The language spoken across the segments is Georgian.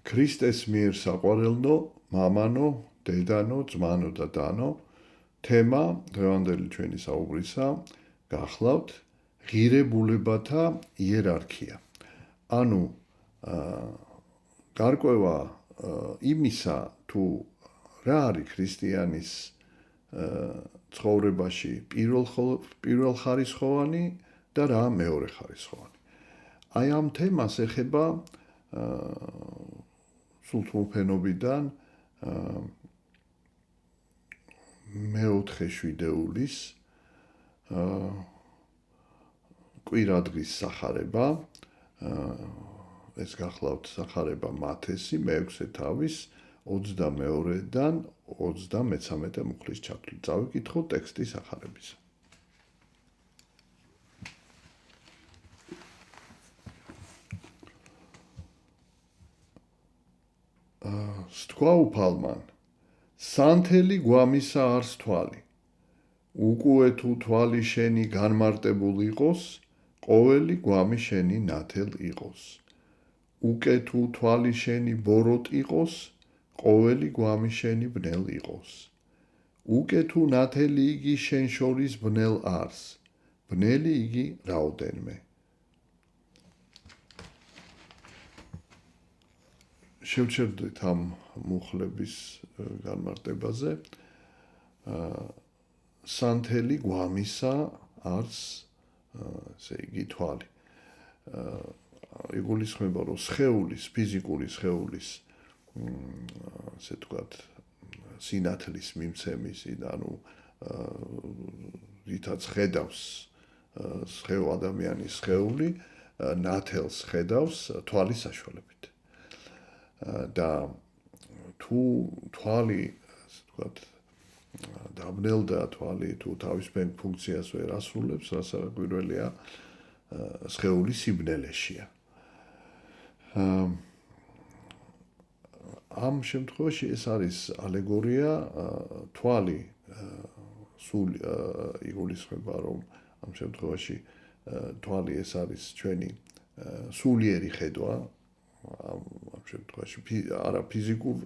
ქრისტეს მიერ საყვარელნო, მამანო, დედანო, ძმანო და დანო, თემა დღევანდელი ჩვენი საუბრისა გახლავთ ღირებულებათა იერარქია. ანუ გარკვევა იმისა, თუ რა არის ქრისტიანის ცხოვრებაში პირველხარისხოვანი და რა მეორე ხარისხოვანი. აი ამ თემას ეხება სულთმოფენობიდან მეოთხე შვიდეულის კვირადღის სახარება, ეს გახლავთ სახარება მათესი, მეექვსე თავის 22-დან 33 მუხლის ჩათვლით. წავიკითხოთ ტექსტი სახარების. სთქვა უფალმან, სანთელი გვამისა არს თვალი, უკუე თუ თვალი შენი განმარტებულ იყოს, ყოველი გვამი შენი ნათელ იყოს. უკე თუ თვალი შენი ბოროტ იყოს, ყოველი გვამი შენი ბნელ იყოს. უკე თუ ნათელი იგი შენ შორის ბნელ არს, ბნელი იგი რაოდენმე. შევჩერდით ამ მუხლების განმარტებაზე. სანთელი გვამისა არს, ესე იგი თვალი. იგულისხმება, რომ სხეულის, ფიზიკური სხეულის, ასე ვთქვათ, სინათლის მიმცემის, ანუ რითაც ხედავს ადამიანის სხეული, ნათელს ხედავს თვალის საშუალებით. და თუ თვალი, ასე ვთქვათ, დაბნელდა თვალი, თუ თავის ფუნქციას ვერ ასრულებს, რასაკვირველია, სხეულის სიბნელეშია. ამ შემთხვევაში ეს არის ალეგორია, თვალი სულ იგულისხმება, რომ ამ შემთხვევაში თვალი ეს არის ჩვენი სულიერი ხედვა, ამ შემთხვევაში არა ფიზიკურ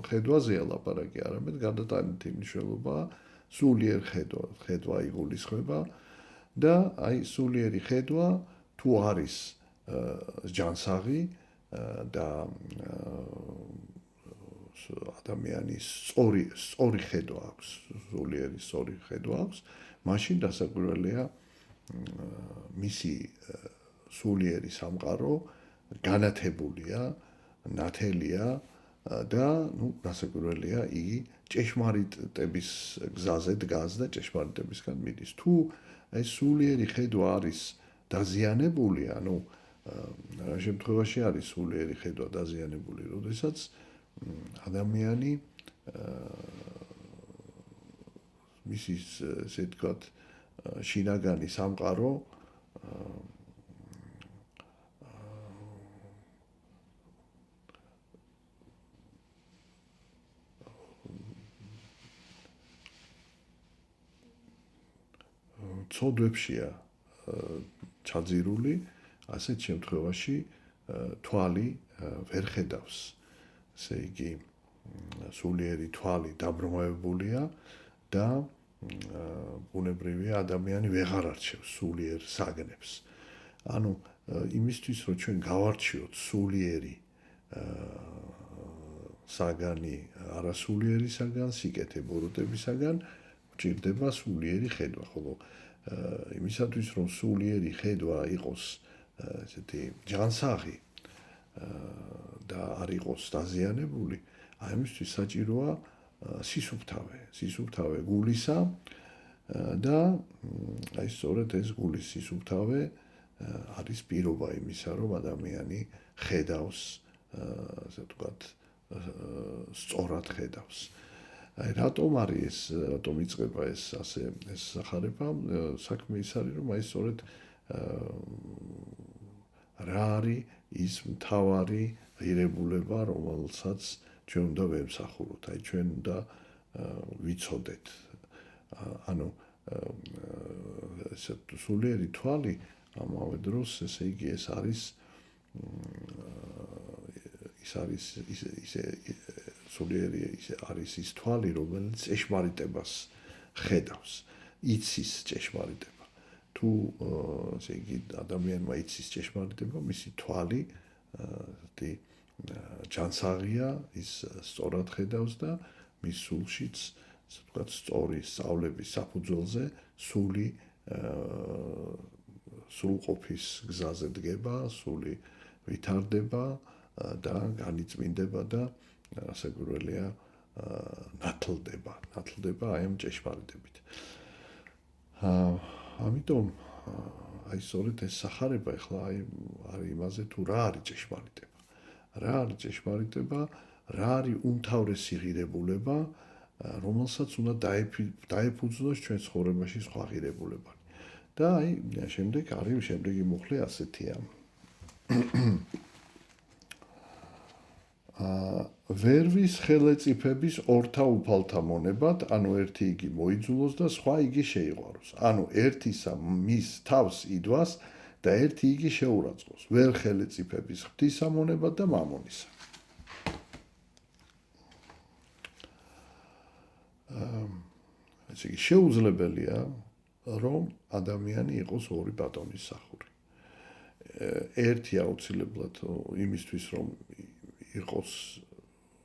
ხედვაზეა ლაპარაკი, არამედ გადატანითი მნიშვნელობა სულიერ ხედვა იგულისხმება და აი სულიერი ხედვა თუ არის ჯანსაღი და ადამიანის სწორი ხედვა აქვს, სულიერი სწორი ხედვა აქვს, მაშინ დასაკვირველია მისი სულიერი სამყარო განათებულია, ნათელია და დასაკვირველია იგი ჭეშმარიტების გზაზე დგას და ჭეშმარიტებისგან მიდის. თუ ეს სულიერი ხედვა არის დაზიანებული, ანუ რა შემთხვევაში არის სულიერი ხედვა დაზიანებული, როდესაც ადამიანი მისი, ესე ვთქვათ, შინაგანი სამყარო ცოდვებშია ჩაძირული, ასეთ შემთხვევაში თვალი ვერ ხედავს. ესე იგი, სულიერი თვალი დაბრმავებულია და ბუნებრივია ადამიანი ვეღარ არჩევს სულიერ საგნებს. ანუ იმისთვის, რომ ჩვენ გავარჩიოთ სულიერი საგანი არასულიერი საგან, სიკეთე ბოროტებისაგან, გვჭირდება სულიერი ხედვა, ხოლო იმისათვის, რომ სულიერი ხედვა იყოს ესეთი ჯანსაღი და არ იყოს დაზიანებული, აი ამისთვის საჭიროა სისუფთავე გულისა და აი სწორედ ეს გულის სისუფთავე არის პირობა იმისა, რომ ადამიანი ხედავს, ასე ვთქვათ, სწორად ხედავს. აი რატომ იწყება ეს სახარება? საქმე ის არის, რომ აი სწორედ რა არის ის მთავარი ღირებულება, რომელსაც ჩვენ უნდა ვემსახუროთ. აი ჩვენ უნდა ვიცოდეთ. ანუ სულიერი თვალი ამავე დროს, ესე იგი, ეს არის ის არის ისე სულიერი ისე არის ის თვალი, რომელიც ჭეშმარიტებას ხედავს, იცის ჭეშმარიტება. თუ ესე იგი ადამიანმა იცის ჭეშმარიტება, მისი თვალი ჯანსაღია, ის სწორად ხედავს და მის სულშიც, ასე ვთქვათ, სწორი სწავლების საფუძველზე სული სრულყოფის გზაზე დგება, სული ვითარდება და განიწმინდება და ასე პირველია ნათლდება აი ამ ჭეშმარიტებით. ამიტომ აი სწორედ ეს სახარება ახლა აი არის იმაზე თუ რა არის ჭეშმარიტება. რა არის ჭეშმარიტება, რა არის უმთავრესი ღირებულება, რომელსაც უნდა დაეფუძნოს ჩვენ ცხოვრებაში სხვა ღირებულებანი. და აი შემდეგ არის შემდეგი მუხლი ასეთია. ვერვის ხელეწიფების ორთა უფალთა მონებად, ანუ ერთი იგი მოიძულოს და სხვა იგი შეიყვაროს. ანუ ერთისა მის თავს იდვას და ერთი იგი შეურაცხყოს. ვერ ხელეწიფების ღვთისა მონებად და მამონისა. ესე იგი შეუძლებელია, რომ ადამიანი იყოს ორი ბატონის სახური. ერთი აუცილებლად იმისთვის, რომ იყოს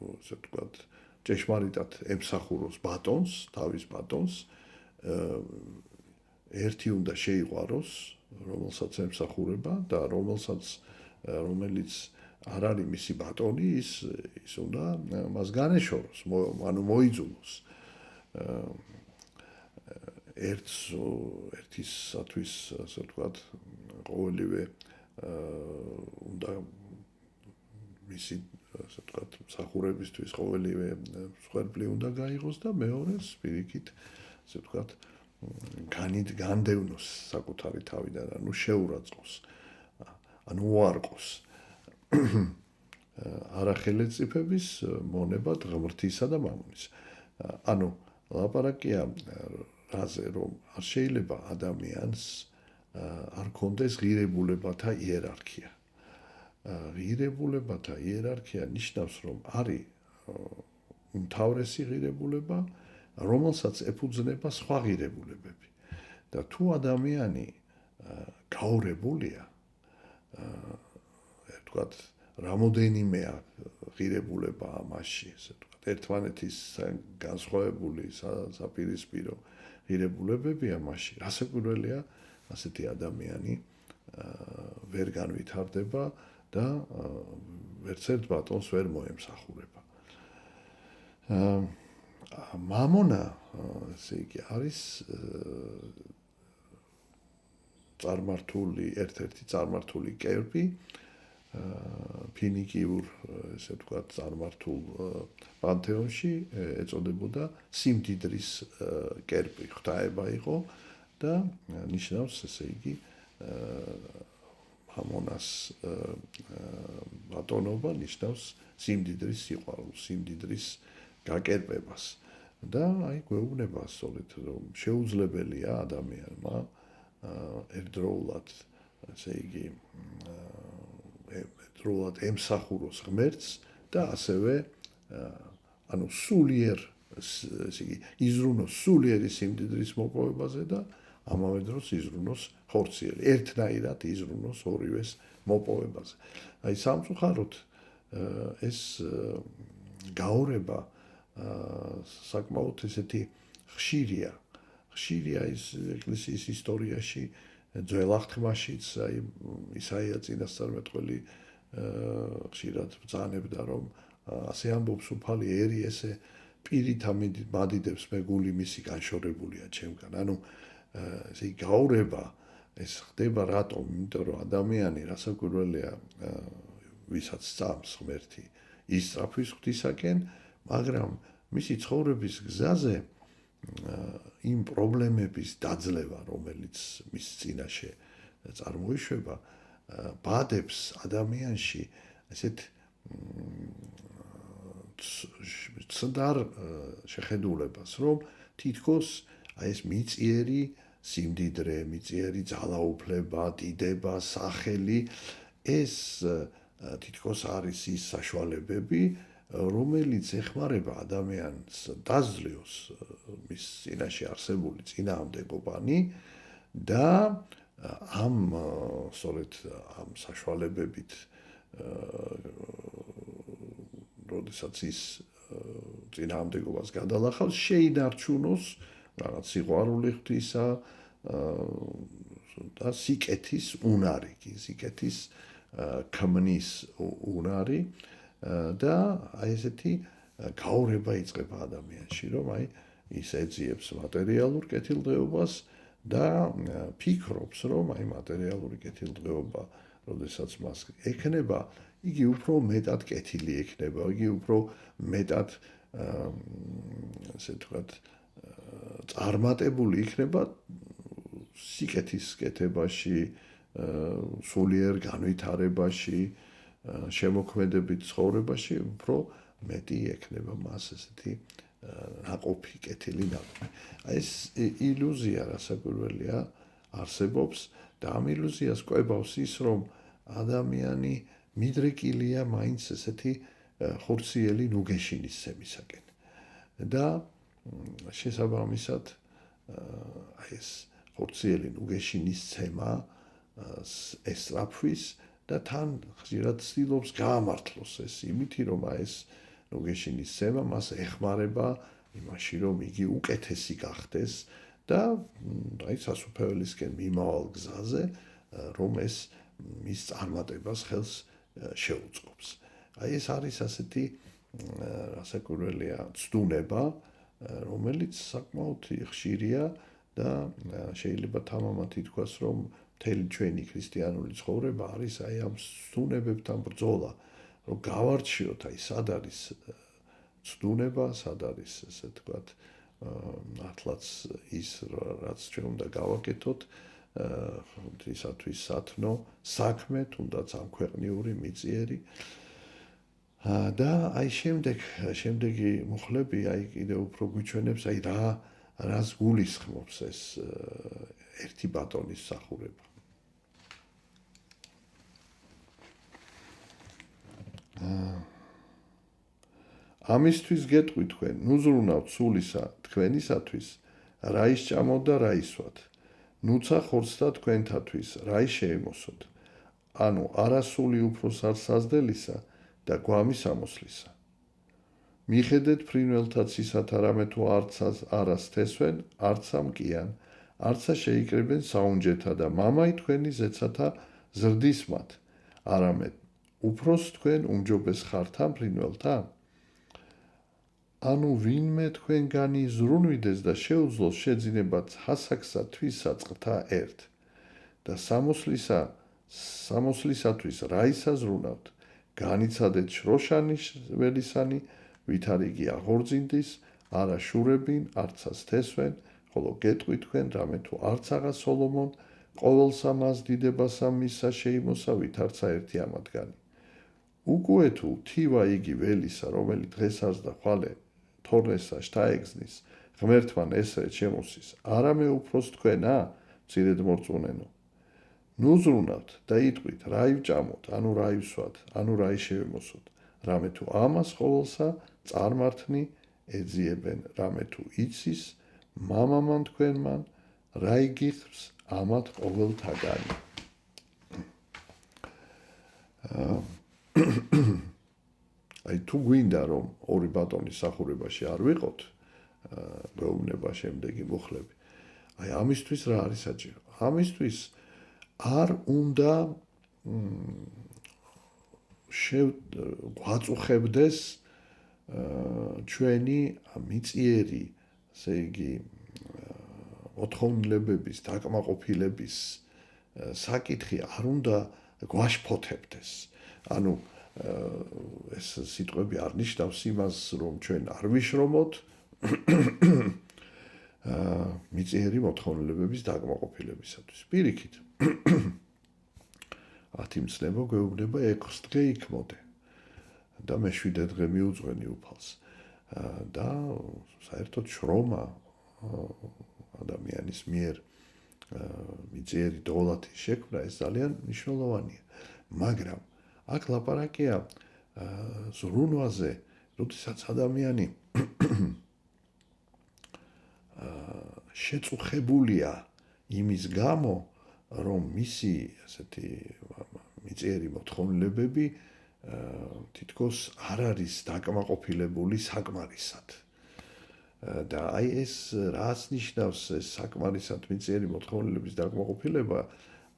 ასე ვთქვათ, ჭეშმარიტად ემსახუროს ბატონს, თავის ბატონს, ერთი უნდა შეიყვაროს, რომელსაც ემსახურება და რომელიც არ არის მისი ბატონი, ის უნდა მას განეშოროს, ანუ მოიძულოს. ერთისათვის, ასე ვთქვათ, ყოველივე უნდა მისი ასე ვთქვათ, მსახურებისთვის ყოველივე მსხვერპლი უნდა გაიღოს და მეორეს პირიქით, ასე ვთქვათ, განდევნოს საკუთარი თავიდან, ანუ შეურაცხყოს, ანუ უარყოს. არახელეწიფების მონებად ღმრთისა და მამონის. ანუ ლაპარაკია რაზე, რომ არ შეიძლება ადამიანს არ ქონდეს ღირებულებათა იერარქია. ღირებულებათა იერარქია ნიშნავს, რომ არის უმთავრესი ღირებულება, რომელსაც ეფუძნება სხვა ღირებულებები. და თუ ადამიანი გაურებულია, ვთქვათ, რამოდენიმე ღირებულება მასში, ასე ვთქვათ, ერთმანეთის განსხვავებული საპირისპირო ღირებულებებია მასში, რასაკვირველია, ასეთი ადამიანი ვერ განვითარდება და ვერცერთ ბატონს ვერ მოემსახურება. მამონა, ესე იგი, არის ერთ-ერთი წარმართული კერპი, ფინიკიურ, ესე ვთქვათ, წარმართულ პანთეონში ეწოდებოდა სიმდიდრის კერპი, ღვთაება იყო და ნიშნავს, ესე იგი, მამონას ბატონობა ნიშნავს სიმდიდრის სიყვარულს, სიმდიდრის გაკერპებას. და აი გვეუბნება სწორედ, რომ შეუძლებელია ადამიანმა ერთდროულად, ესე იგი, ერთდროულად ემსახუროს ღმერთს და ასევე ანუ სულიერ, ესე იგი, იზრუნოს სულიერი სიმდიდრის მოპოვებაზე და ამავე დროს იზრუნოს ხორციელი, ერთნაირად იზრუნოს ორივეს მოპოვებაზე. აი სამწუხაროდ ეს გაორება საკმაოდ ესეთი ხშირია. ხშირია ის ეკლესიის ისტორიაში, ძველ აღთქმაშიც, აი ისაია წინასწარმეტყველი ხშირად ბრძანებდა, რომ ასე ამბობს უფალი ერი ესე პირით მადიდებს მეგული მისი განშორებულია ჩემგან. ანუ ესე იგი გაურება ეს ხდება რატომ? იმიტომ რომ ადამიანი რასაკვირველია, ვისაც სწამს ღმერთი, ისწრაფვის ღვთისაკენ, მაგრამ მისი ცხოვრების გზაზე იმ პრობლემების დაძლევა, რომელიც მის წინაშე წარმოიშვება, ბადებს ადამიანში ესეთ ცდარ შეხედულებას, რომ თითქოს აი ეს მიწიერი სიმდიდრე, მიწიერი ძალაუფლება, დიდება, სახელი, ეს თითქოს არის ის საშუალებები, რომელიც ეხმარება ადამიანს დაძლევს მის წინაშე არსებული წინააღმდეგობანი და ამ სწორედ ამ საშუალებებით როდესაც ის წინააღმდეგობას გადალახავს, შეინარჩუნოს რაღაც სიყვარული ღვთისა და სიკეთის უნარი, სიკეთის ქმნის უნარი და აი ესეთი გაურება იწყება ადამიანში, რომ აი ის ეძიებს მატერიალურ კეთილდღეობას და ფიქრობს, რომ აი მატერიალური კეთილდღეობა, როდესაც მას ექნება, იგი უფრო მეტად კეთილი ექნება, იგი უფრო მეტად ასე ვთქვათ, წარმატებული იქნება სიკეთის კეთებაში, სულიერ განვითარებაში, შემოქმედებით ცხოვრებაში უფრო მეტი ექნება მას ესეთი ნაყოფი, კეთილი ნაყოფი. აი ეს ილუზია რასაკვირველია არსებობს და ამ ილუზიას კვებავს ის, რომ ადამიანი მიდრეკილია მაინც ესეთი ხორციელი ნუგეშინისცემისაკენ. და შესაბამისად აი ეს ხორციელი ნუგეშინისცემა ესწრაფვის და თან ხშირად ცდილობს გაამართლოს ეს იმითი, რომ ეს ნუგეშინისცემა მას ეხმარება იმაში, რომ იგი უკეთესი გახდეს და აი სასუფეველისკენ მიმავალ გზაზე, რომ ეს მის წარმატებას ხელს შეუწყობს. აი ეს არის ასეთი რასაკვირველია ცდუნება, რომელიც საკმაოდ ხშირია და შეიძლება თამამად ითქვას, რომ მთელი ჩვენი ქრისტიანული ცხოვრება არის აი ამ ცდუნებებთან ბრძოლა, რომ გავარჩიოთ აი სად არის ცდუნება, სად არის ესე ვთქვათ, მართლაც ის რაც ჩვენ უნდა გავაკეთოთ, ღვთისათვის სათნო საქმე, თუნდაც ამქვეყნიური მიწიერი. და აი შემდეგი მუხლები აი კიდევ უფრო გვიჩვენებს აი რას გულისხმობს ეს ერთი ბატონის მსახურება. ამისთვის გეტყვი თქვენ, ნუზრუნავთ სულისა თქვენისათვის, რა ისჭამოთ და რა ისვათ. ნუცა ხორცდა თქვენთათვის, რა შეემოსოთ. ანუ არასული უფროს არ საზდელისა და გვამის ამოსლისა. მიხედეთ ფრინველთა ცისათ არამედ თუ არას თესვენ, არცა მკიან, არცა შეიკრებენ საუნჯეთა და მამაი თქვენი ზეცათა ზრდის მათ, არამედ უფროს თქვენ უმჯობეს ხართ ამ ფრინველთა? ანუ ვინმე თქვენგანი ზრუნვიდეს და შეუძლოს შეძინებათ հասაქსა თვისა წყთა ერთ და სამოსლისათვის რა ისაზრუნავთ, განიცადეთ შროშანის ველისანი, ვით არ იგი აღორძინდის, არა შურებინ, არცას თესვენ, ხოლო გეტყვი თქვენ, რამე თუ არცაღა სოლომონ, ყოველსა მას დიდებასა მისსა შეიმოსა, ვით არცა ერთი ამათგანი. უკვე თუ თივა იგი ველისა, რომელი დღეს არს და ხვალე თორნესა შთაეგზნის, ღმერთმან ესრეთ შემოსის, არამე უფროს თქვენა, მცირედ მორწმუნენო. ნუზრუნავთ და იტყვით, რა ივჭამოთ, ანუ რა ივსვათ, ანუ რა შევემოსოთ, რამე თუ ამას ყოველსა წარმართნი ეძიებენ, რამე თუ იცის, მამამან თქვენმან, რა იგიხსს ამათ ყოველთაგანი. აი თუ გვინდა რომ ორი ბატონის სახურებაში არ ვიყოთ, გვეუბნება შემდეგი მუხლები. აი ამისთვის რა არის საჭირო? ამისთვის არ უნდა გვაწუხებდეს ჩვენი მიწიერი, ასე იგი მოთხოვნილებების, დაკმაყოფილების საკითხი არ უნდა გვაშფოთებდეს. ანუ ეს სიტყვები არ ნიშნავს იმას, რომ ჩვენ არ ვიშრომოთ მიწიერი მოთხოვნილებების დაკმაყოფილებისათვის. პირიქით, 10 მცნებო გვეუბნება 6 დღე იქმოდე და მე-7 დღე მიუძღვენი უფალს. და საერთოდ შრომა ადამიანის მიერ მიწიერი დოლათის შექმნა ეს ძალიან მნიშვნელოვანია. მაგრამ აქ ლაპარაკია ზრუნვაზე, როდესაც ადამიანი შეწუხებულია იმის გამო, რომ მისი ასეთი მიწიერი მოთხოვნილებები თითქოს არ არის დაკმაყოფილებული საკმარისად. და აი ეს რას ნიშნავს ეს საკმარისად მიწიერი მოთხოვნილების დაკმაყოფილება,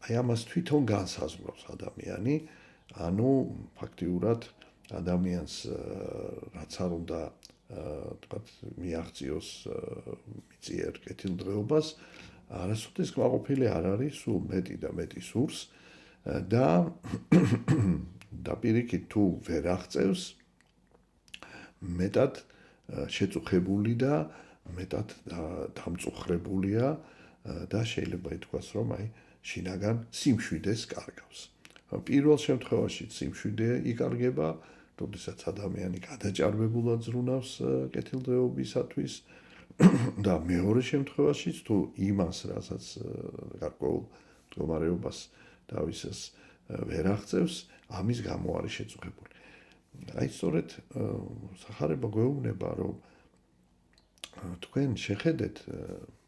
აი ამას თვითონ განსაზღვრავს ადამიანი, ანუ ფაქტიურად ადამიანს რაც არ უნდა თქვათ მიაღწიოს მიწიერ კეთილდღეობას, არასოდეს კმაყოფილი არ არის, სულ მეტი და მეტი სურს და პირიქით თუ ვერ აღწევს, მეტად შეწუხებული და მეტად დამწუხრებულია და შეიძლება ითქვას, რომ აი შინაგან სიმშვიდეს კარგავს. პირველ შემთხვევაში სიმშვიდე იკარგება, როდესაც ადამიანი გადაჭარბებულად ზრუნავს კეთილდღეობისათვის და მეორე შემთხვევაშიც თუ იმას, რასაც გარკვეულ მდგომარეობას თავისას ვერ აღწევს, ამის გამო არის შეწუხებული. აი სწორედ სახარება გვეუბნება, რომ თქვენ შეხედეთ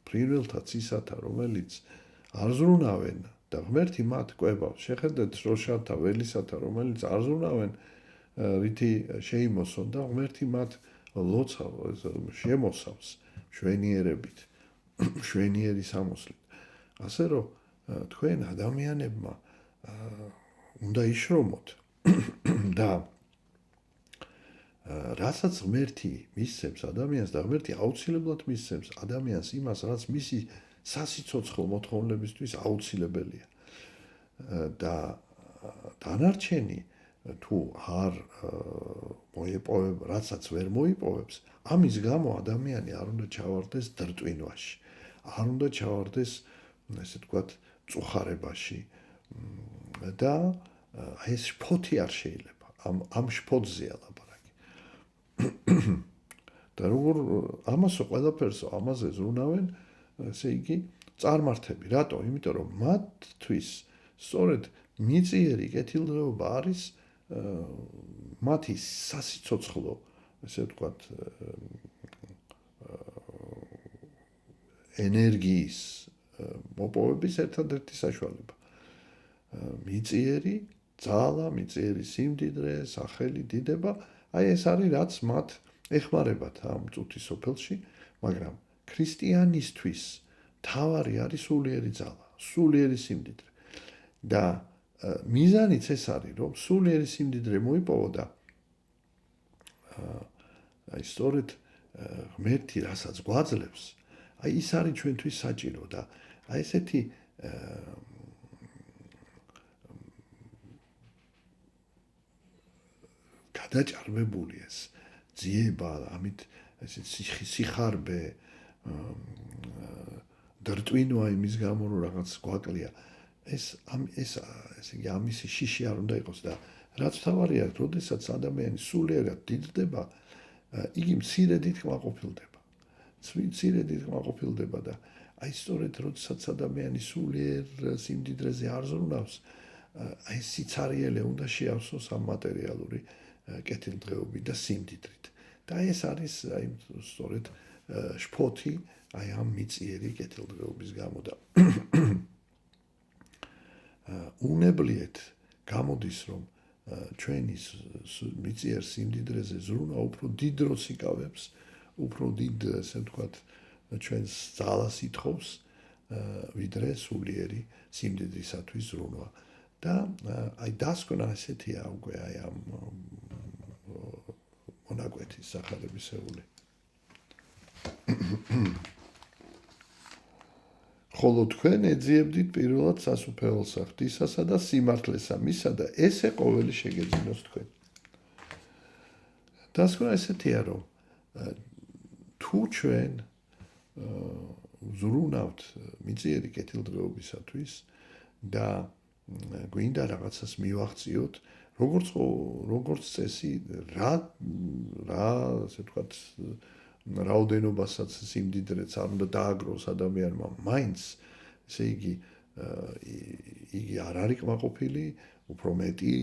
ფრინველთა ცისათა, რომელიც არ ზრუნავენ და ღმერთი მათ კვებავს. შეხედეთ შროშათა, ველისათა, რომელიც არ ზრუნავენ, რითი შეიმოსონ და ღმერთი მათ შემოსავს მშვენიერებით, მშვენიერი სამოსლით. ასე რომ თქვენ ადამიანებმა უნდა იშრომოთ და რასაც ღმერთი მისცემს ადამიანს და ღმერთი აუცილებლად მისცემს ადამიანს იმას, რაც მისი სასიცოცხლო მოთხოვნილებისთვის აუცილებელია. და დანარჩენი თუ არ მოიპოვება, რაცაც ვერ მოიპოვებს, ამის გამო ადამიანი არ უნდა ჩავარდეს დრტვინვაში, არ უნდა ჩავარდეს, ესე ვთქვათ, წუხარებაში და აი ეს შფოთი არ შეიძლება. ამ შფოთზეა ლაპარაკი. და როგორ ამასო ყველაფერსო ამაზე ზრუნავენ, ესე იგი, წარმართები. რატო? იმიტომ რომ მათთვის სწორედ მიწიერი კეთილდღეობა არის მათი სასიცოცხლო, ესე ვთქვათ, ენერგიის მოპოვების ერთადერთი საშუალება. მიწიერი ძალა, მიწიერი სიმდიდრე, სახელი, დიდება, აი ეს არის რაც მათ ეხმარებათ ამ წუთის სოფელში, მაგრამ ქრისტიანისთვის თავარი არის სულიერი ძალა, სულიერი სიმდიდრე. და მიზანიც ეს არის, რომ სულიერი სიმდიდრე მოიპოვო და აი სწორედ ღმერთი რასაც გვაძლევს, აი ის არის ჩვენთვის საჭირო და აი ესეთი გადაჭარბებული ეს ძიება, ამით ესეთ სიხარბე, დრტვინვა იმის გამო, რომ რაღაც გვაკლია. ესე იგი ამისი შიში არ უნდა იყოს და რაც თავარია, როდესაც ადამიანი სულიერად დიდდება, იგი მცირედით კმაყოფილდება. მცირედით კმაყოფილდება და აი სწორედ როდესაც ადამიანი სულიერ სიმდიდრეზე არ ზრუნავს, აი სიცარიელე უნდა შეავსოს ამ მატერიალური კეთილდღეობით და სიმდიდრით. და ეს არის აი სწორედ შფოთი აი ამ მიწიერი კეთილდღეობის გამო და უნებლიეთ გამოდის, რომ ჩვენი მიწიერ სიმდიდრეზე ზრუნა უფრო დიდ დროს იკავებს, უფრო დიდ, ესე ვთქვათ, ჩვენს ძალას ითხოვს, ვიდრე სულიერი სიმდიდრისათვის ზრუნვა. და აი დასკვნა ესეთია უკვე აი ამ მონაკვეთის სახარებისეული. ხოლო თქვენ ეძიებდით პირველად სასუფეველსა, ღვთისასა და სიმართლესა მისა და ესე ყოველი შეგეძინოს თქვენ. დასკვნა ესეთია, რომ თუ ჩვენ ზრუნავთ მიწიერი კეთილდღეობისათვის და გვინდა რაღაცას მივახციოთ, როგორც წესი, რა ასე ვთქვათ, რაოდენობასაც სიმდიდრეც არ უნდა დააგროს ადამიანმა, მაინც, ესე იგი არ არის კმაყოფილი, უფრო მეტი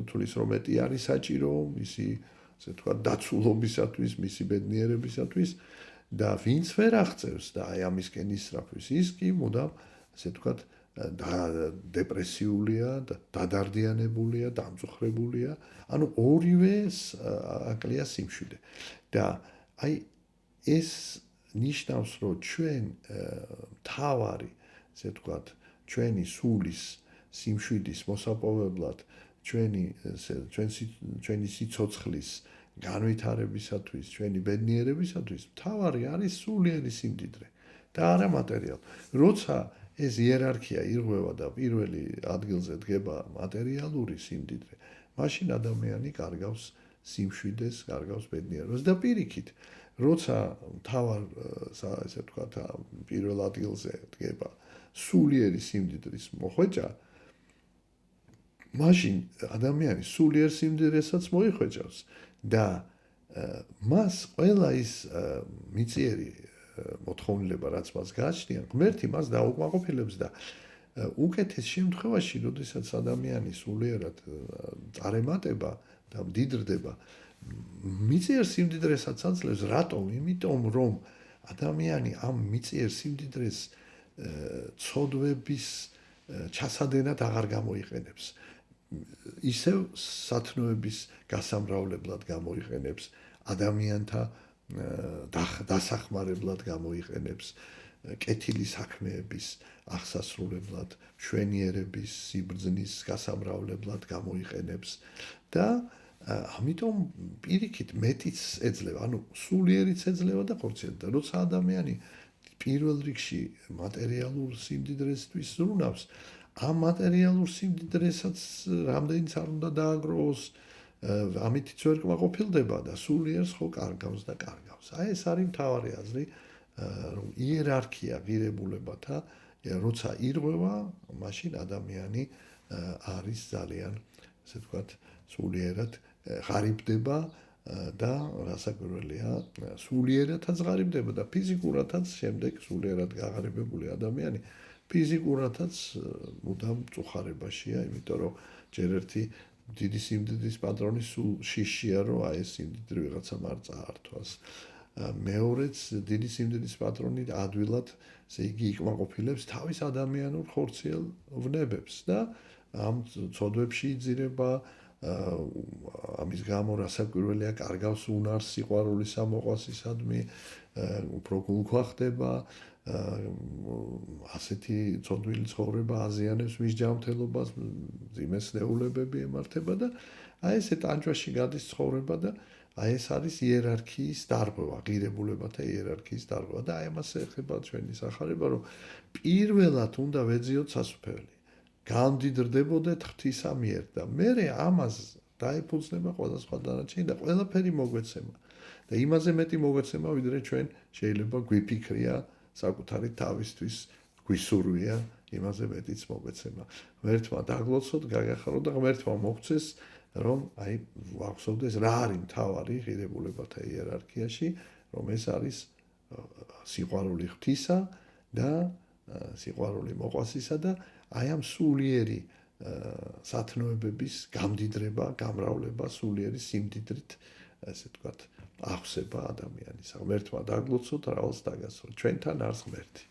თulis რომ მეტი არის საჭირო მისი ასე თქვა დაცულობისათვის, მისი ბედნიერებისათვის და ვინც ვერ აღწევს და აი ამისკენ ისრაფვის ის კი მუდამ ასე თქვა დეპრესიულია და დადარდიანებულია, დამწუხრებულია. ანუ ორივე აკლია სიმშვიდე. და აი ეს ნიშნავს, რომ ჩვენ თავარი, ასე ვთქვათ, ჩვენი სულის სიმშვიდის მოსაპოვებლად, ჩვენი სიცოცხლის განვითარებისათვის, ჩვენი ბედნიერებისათვის, თავარი არის სულიერი სიმდიდრე და არა მატერიალური. როცა ეს იერარქია ირღვევა და პირველი ადგილზე დგება მატერიალური სიმდიდრე, მაშინ ადამიანი კარგავს სიმშვიდეს, კარგავს ბედნიერებას და პირიქით, როცა თავარ ესე ვთქვათ, პირველ ადგილზე დგება სულიერი სიმდიდრის მოხვეჭა, მაშინ ადამიანი სულიერ სიმდიდრესაც მოიხვეჭავს და მას ყველა ის მიწიერი მოთხოვნილება, რაც მას გააჩნია, ღმერთი მას დაუკმაყოფილებს და უკეთეს შემთხვევაში, როდესაც ადამიანი სულიერად წარემატება და მდიდრდება, მიწიერ სიმდიდრესაც აძლევს. რატომ? იმიტომ, რომ ადამიანი ამ მიწიერ სიმდიდრეს ცოდვების ჩასადენად აღარ გამოიყენებს. ისევ სათნოების გასამრავლებლად გამოიყენებს, ადამიანთა დასახმარებლად გამოიყენებს, კეთილი საქმეების აღსასრულებლად, მშვენიერების, სიბრძნის გასამრავლებლად გამოიყენებს და ამიტომ პირიქით მეტიც ეძლევა, ანუ სულიერიც ეძლევა და ხორციელდება. და როცა ადამიანი პირველ რიგში მატერიალურ სიმდიდრესთვის ზრუნავს, ამ მატერიალურ სიმდიდრესაც რამდენიც არ უნდა დააგროვოს, ამითიც ვერ კმაყოფილდება და სულიერს ხო კარგავს და კარგავს. აი ეს არის მთავარი აზრი, რომ იერარქია ღირებულებათა, როცა ირღვევა, მაშინ ადამიანი არის ძალიან, ასე ვთქვათ, სულიერად ღარიბდება და რასაკვირველია, სულიერადაც ღარიბდება და ფიზიკურადაც შემდეგ სულიერად გაღარიბებული ადამიანი ფიზიკურადაც მუდამ მწუხარებაშია, იმიტომ რომ ჯერ ერთი დიდი სიმდიდრის პატრონი სულ შიშია, რომ აი ეს სიმდიდრე ვიღაცამ არ წაართვას. მეორეც დიდი სიმდიდრის პატრონი ადვილად, ესე იგი, იკმაყოფილებს თავის ადამიანურ ხორციელ ვნებებს და ამ ცოდვებში იძირება, ამის გამო რასაკვირველია, კარგავს უნარს, სიყვარულის ამოყვასისადმი, უფრო გულქვა ხდება, ასეთი ცოდვილი ცხოვრება აზიანებს მის ჯანმრთელობას, მძიმე სნეულებები ემართება და აი ესე ტანჯვაში გადის ცხოვრება და აი ეს არის იერარქიის დარღვევა, ღირებულებათა იერარქიის დარღვევა და აი ამას ეხება ჩვენი სახარება, რომ პირველად უნდა ვეძიოთ სასუფეველი. გამდიდრდებოდეთ ღვთისა მიერ და მერე ამას დაიფუძნება ყველა სხვა დანარჩენი და ყველაფერი მოგვეცემა. და იმაზე მეტი მოგვეცემა, ვიდრე ჩვენ შეიძლება გვიფიქრია საკუთარი თავისთვის, გვისურვია, იმაზე მეტიც მოგვეცემა. ღმერთმა დაგლოცოთ, გაგახარო და ღმერთმა მოგცეს, რომ აი ვახსოვდეს რა არის მთავარი ღირებულებათა იერარქიაში, რომ ეს არის სიყვარული ღვთისა და სიყვარული მოყვასისა და აი ამ სულიერი სათნოებების გამდიდრება, გამრავლება, სულიერი სიმდიდრით, ასე ვთქვათ, აღსება ადამიანის. ღმერთმა დაგლოცოთ, რავალს დაგასწრო. ჩვენთან არის ღმერთი.